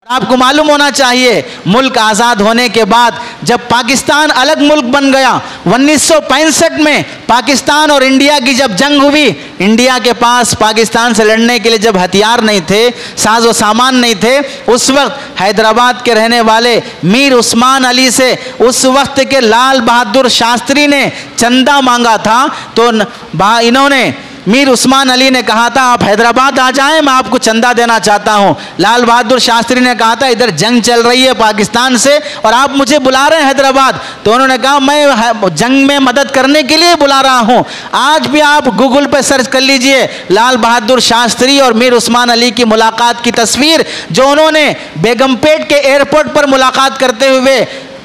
आपको मालूम होना चाहिए, मुल्क आज़ाद होने के बाद जब पाकिस्तान अलग मुल्क बन गया, 1965 में पाकिस्तान और इंडिया की जब जंग हुई, इंडिया के पास पाकिस्तान से लड़ने के लिए जब हथियार नहीं थे, साजो सामान नहीं थे, उस वक्त हैदराबाद के रहने वाले मीर उस्मान अली से उस वक्त के लाल बहादुर शास्त्री ने चंदा मांगा था। तो इन्होंने मीर उस्मान अली ने कहा था आप हैदराबाद आ जाएं, मैं आपको चंदा देना चाहता हूं। लाल बहादुर शास्त्री ने कहा था इधर जंग चल रही है पाकिस्तान से और आप मुझे बुला रहे हैं हैदराबाद। तो उन्होंने कहा मैं जंग में मदद करने के लिए बुला रहा हूं। आज भी आप गूगल पे सर्च कर लीजिए लाल बहादुर शास्त्री और मीर उस्मान अली की मुलाकात की तस्वीर, जो उन्होंने बेगमपेट के एयरपोर्ट पर मुलाकात करते हुए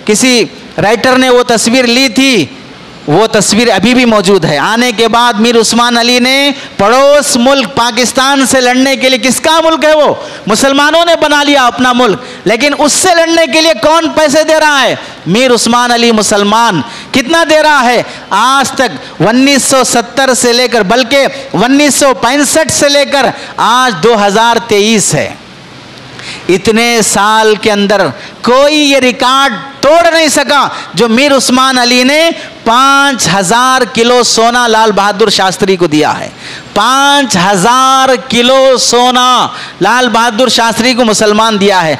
किसी राइटर ने वो तस्वीर ली थी, वो तस्वीर अभी भी मौजूद है। आने के बाद मीर उस्मान अली ने पड़ोस मुल्क पाकिस्तान से लड़ने के लिए, किसका मुल्क है वो, मुसलमानों ने बना लिया अपना मुल्क, लेकिन उससे लड़ने के लिए कौन पैसे दे रहा है, मीर उस्मान अली मुसलमान। कितना दे रहा है आज तक, 1970 से लेकर, बल्कि 1965 से लेकर आज 2023 है। इतने साल के अंदर कोई ये रिकॉर्ड तोड़ नहीं सका जो मीर उस्मान अली ने 5000 किलो सोना लाल बहादुर शास्त्री को दिया है। 5000 किलो सोना लाल बहादुर शास्त्री को मुसलमान दिया है।